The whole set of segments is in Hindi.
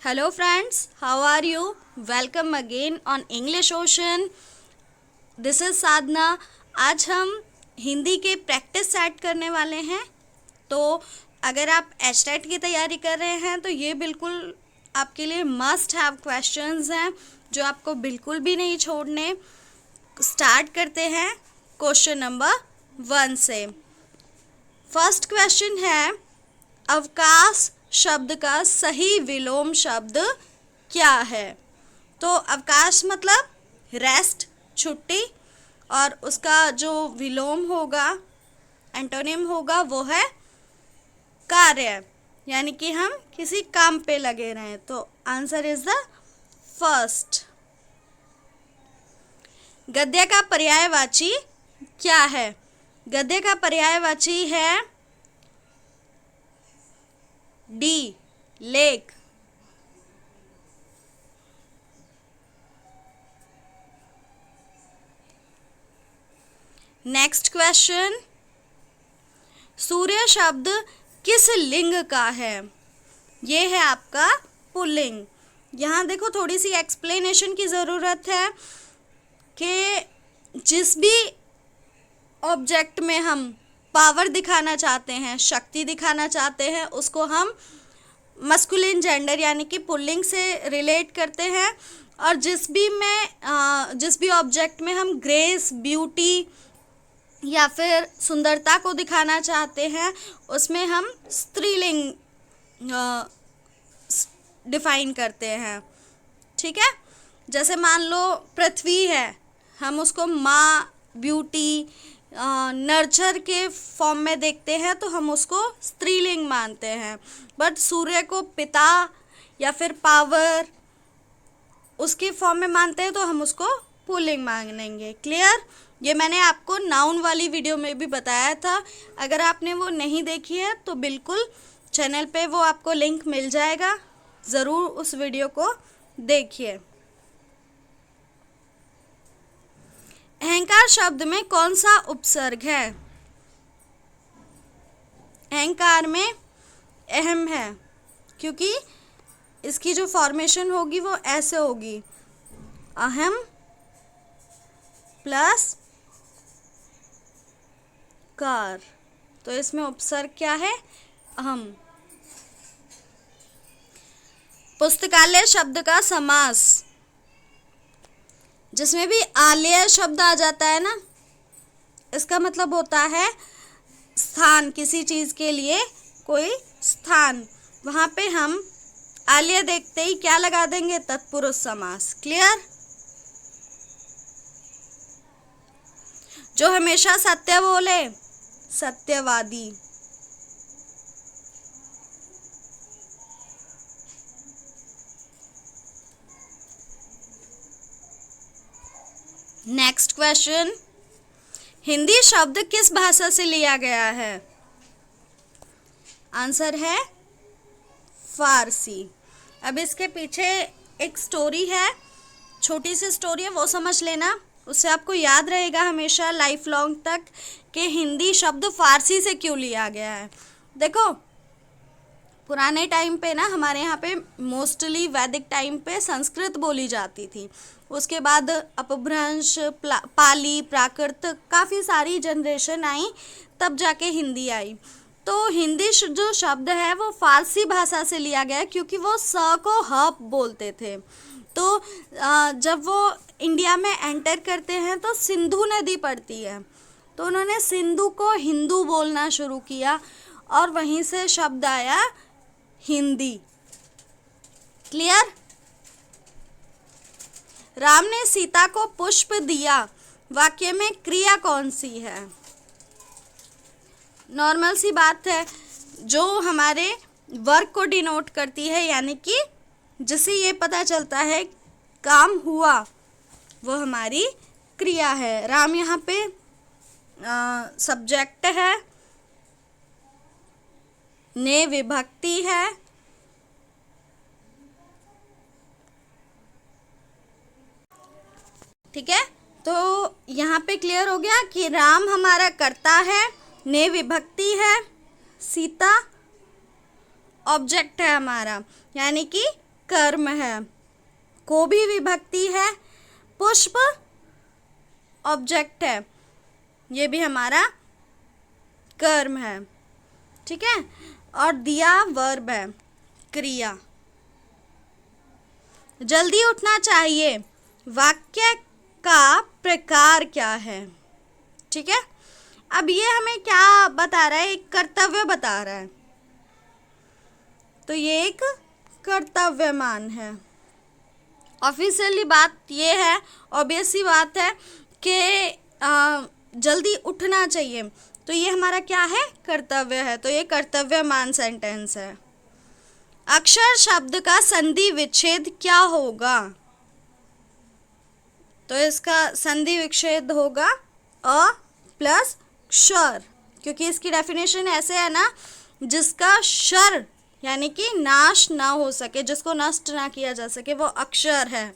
Hello friends, how are you? Welcome again on English Ocean. This is साधना. आज हम हिंदी के प्रैक्टिस सेट करने वाले हैं. तो अगर आप एचटेट की तैयारी कर रहे हैं तो ये बिल्कुल आपके लिए मस्ट हैव क्वेश्चंस हैं जो आपको बिल्कुल भी नहीं छोड़ने. स्टार्ट करते हैं क्वेश्चन नंबर 1 से. फर्स्ट क्वेश्चन है, अवकाश शब्द का सही विलोम शब्द क्या है? तो अवकाश मतलब रेस्ट, छुट्टी, और उसका जो विलोम होगा, एंटोनिम होगा, वो है कार्य, यानी कि हम किसी काम पे लगे रहें. तो आंसर इज द फर्स्ट. गद्य का पर्यायवाची क्या है? गद्य का पर्यायवाची है डी, लेक. नेक्स्ट क्वेश्चन, सूर्य शब्द किस लिंग का है? ये है आपका पुल्लिंग. यहाँ देखो थोड़ी सी एक्सप्लेनेशन की ज़रूरत है कि जिस भी ऑब्जेक्ट में हम पावर दिखाना चाहते हैं, शक्ति दिखाना चाहते हैं, उसको हम मस्कुलिन जेंडर यानी कि पुल्लिंग से रिलेट करते हैं. और जिस भी ऑब्जेक्ट में हम ग्रेस, ब्यूटी या फिर सुंदरता को दिखाना चाहते हैं, उसमें हम स्त्रीलिंग डिफाइन करते हैं. ठीक है. जैसे मान लो पृथ्वी है, हम उसको माँ, ब्यूटी, नर्चर के फॉर्म में देखते हैं तो हम उसको स्त्रीलिंग मानते हैं. बट सूर्य को पिता या फिर पावर उसके फॉर्म में मानते हैं तो हम उसको पुल्लिंग मानेंगे. क्लियर? ये मैंने आपको नाउन वाली वीडियो में भी बताया था. अगर आपने वो नहीं देखी है तो बिल्कुल चैनल पे वो आपको लिंक मिल जाएगा, ज़रूर उस वीडियो को देखिए. अहंकार शब्द में कौन सा उपसर्ग है? अहंकार में अहम है, क्योंकि इसकी जो फॉर्मेशन होगी वो ऐसे होगी, अहम प्लस कार. तो इसमें उपसर्ग क्या है? अहम. पुस्तकालय शब्द का समास, जिसमें भी आलय शब्द आ जाता है ना, इसका मतलब होता है स्थान, किसी चीज़ के लिए कोई स्थान. वहाँ पे हम आलय देखते ही क्या लगा देंगे? तत्पुरुष समास. क्लियर? जो हमेशा सत्य बोले, सत्यवादी. नेक्स्ट क्वेश्चन, हिंदी शब्द किस भाषा से लिया गया है? आंसर है फारसी. अब इसके पीछे एक स्टोरी है, छोटी सी स्टोरी है, वो समझ लेना. उससे आपको याद रहेगा हमेशा लाइफ लॉन्ग तक कि हिंदी शब्द फारसी से क्यों लिया गया है. देखो पुराने टाइम पे ना हमारे यहाँ पे मोस्टली वैदिक टाइम पे संस्कृत बोली जाती थी. उसके बाद अपभ्रंश, पाली, प्राकृत, काफ़ी सारी जनरेशन आई, तब जाके हिंदी आई. तो हिंदी जो शब्द है वो फारसी भाषा से लिया गया क्योंकि वो स को ह बोलते थे. तो जब वो इंडिया में एंटर करते हैं तो सिंधु नदी पड़ती है, तो उन्होंने सिंधु को हिंदू बोलना शुरू किया और वहीं से शब्द आया हिंदी. क्लियर? राम ने सीता को पुष्प दिया, वाक्य में क्रिया कौन सी है? नॉर्मल सी बात है, जो हमारे वर्क को डिनोट करती है, यानी कि जिससे ये पता चलता है काम हुआ, वो हमारी क्रिया है. राम यहाँ पे सब्जेक्ट है, ने विभक्ति है, ठीक है. तो यहाँ पे क्लियर हो गया कि राम हमारा कर्ता है, ने विभक्ति है, सीता ऑब्जेक्ट है हमारा, यानी कि कर्म है, को भी विभक्ति है, पुष्प ऑब्जेक्ट है, ये भी हमारा कर्म है, ठीक है। और दिया वर्ब है, क्रिया। जल्दी उठना चाहिए, वाक्य का प्रकार क्या है, ठीक है। अब ये हमें क्या बता रहा है, एक कर्तव्य बता रहा है, तो ये एक कर्तव्यमान है। ऑफिशियली बात ये है, ऑब्वियस सी बात है कि जल्दी उठना चाहिए, तो ये हमारा क्या है, कर्तव्य है, तो ये कर्तव्यमान सेंटेंस है। अक्षर शब्द का संधि विच्छेद क्या होगा, तो इसका संधि विच्छेद होगा अ प्लस क्षर, क्योंकि इसकी डेफिनेशन ऐसे है ना, जिसका शर यानी कि नाश ना हो सके, जिसको नष्ट ना किया जा सके, वो अक्षर है।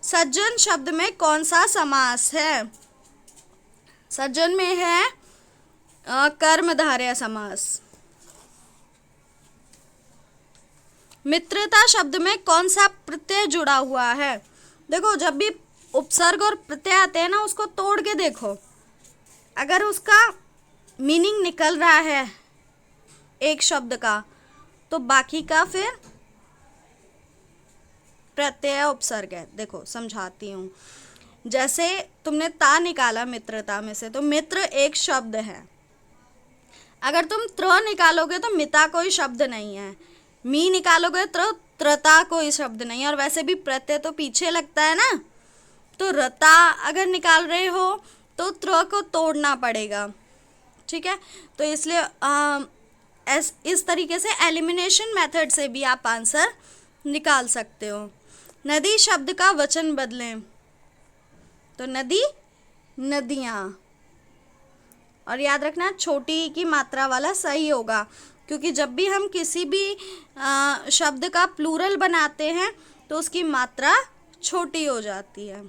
सज्जन शब्द में कौन सा समास है, सज्जन में है कर्मधारय समास। मित्रता शब्द में कौन सा प्रत्यय जुड़ा हुआ है, देखो जब भी उपसर्ग और प्रत्यय आते हैं ना, उसको तोड़ के देखो, अगर उसका मीनिंग निकल रहा है एक शब्द का, तो बाकी का फिर प्रत्यय उपसर्ग है। देखो समझाती हूँ, जैसे तुमने ता निकाला मित्रता में से, तो मित्र एक शब्द है। अगर तुम त्र निकालोगे तो मिता कोई शब्द नहीं है, मी निकालोगे तो त्रता कोई शब्द नहीं है, और वैसे भी प्रत्यय तो पीछे लगता है ना, तो रता अगर निकाल रहे हो तो त्र को तोड़ना पड़ेगा, ठीक है। तो इसलिए इस तरीके से एलिमिनेशन मेथड से भी आप आंसर निकाल सकते हो। नदी शब्द का वचन बदलें, तो नदी नदियाँ, और याद रखना छोटी की मात्रा वाला सही होगा, क्योंकि जब भी हम किसी भी शब्द का प्लूरल बनाते हैं तो उसकी मात्रा छोटी हो जाती है।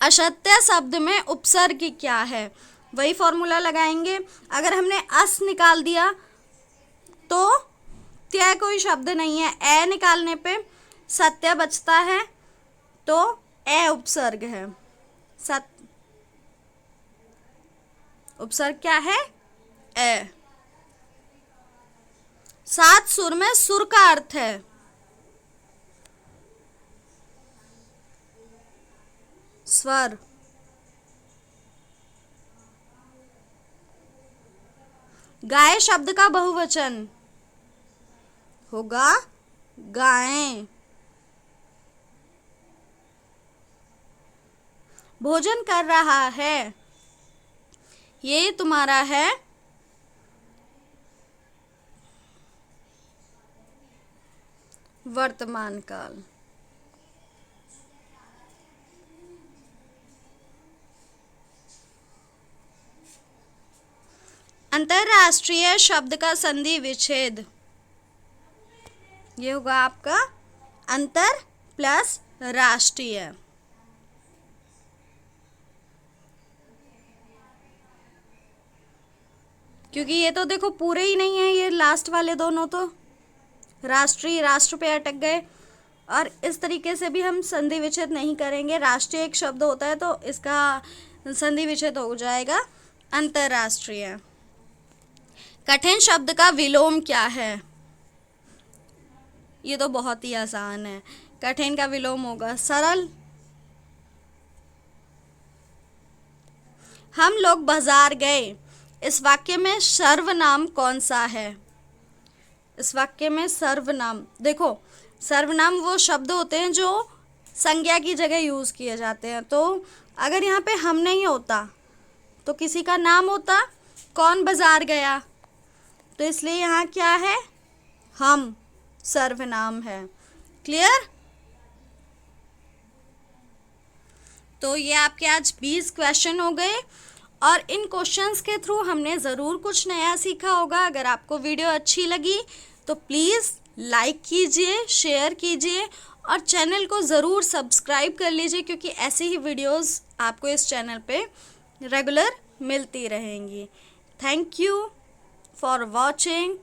असत्य शब्द में उपसर्ग क्या है, वही फॉर्मूला लगाएंगे। अगर हमने अस निकाल दिया तो त्य कोई शब्द नहीं है, ए निकालने पे सत्य बचता है, तो ए उपसर्ग है। उपसर्ग क्या है, ए। सात सुर में सुर का अर्थ है स्वर। गाय शब्द का बहुवचन होगा गायें। भोजन कर रहा है, ये तुम्हारा है वर्तमान काल। अंतरराष्ट्रीय शब्द का संधि विच्छेद, ये होगा आपका अंतर प्लस राष्ट्रीय। क्योंकि ये तो देखो पूरे ही नहीं है, ये लास्ट वाले दोनों तो राष्ट्रीय राष्ट्र पे अटक गए, और इस तरीके से भी हम संधि विच्छेद नहीं करेंगे। राष्ट्रीय एक शब्द होता है तो इसका संधि विच्छेद हो जाएगा अंतरराष्ट्रीय। कठिन शब्द का विलोम क्या है, ये तो बहुत ही आसान है, कठिन का विलोम होगा सरल। हम लोग बाजार गए, इस वाक्य में सर्वनाम कौन सा है, इस वाक्य में सर्वनाम, देखो सर्वनाम वो शब्द होते हैं जो संज्ञा की जगह यूज़ किए जाते हैं। तो अगर यहाँ पे हम नहीं होता तो किसी का नाम होता, कौन बाजार गया, तो इसलिए यहाँ क्या है, हम सर्वनाम है। क्लियर। तो ये आपके आज 20 क्वेश्चन हो गए, और इन क्वेश्चंस के थ्रू हमने ज़रूर कुछ नया सीखा होगा। अगर आपको वीडियो अच्छी लगी तो प्लीज़ लाइक कीजिए, शेयर कीजिए, और चैनल को ज़रूर सब्सक्राइब कर लीजिए, क्योंकि ऐसी ही वीडियोस आपको इस चैनल पे रेगुलर मिलती रहेंगी। Thank you for watching.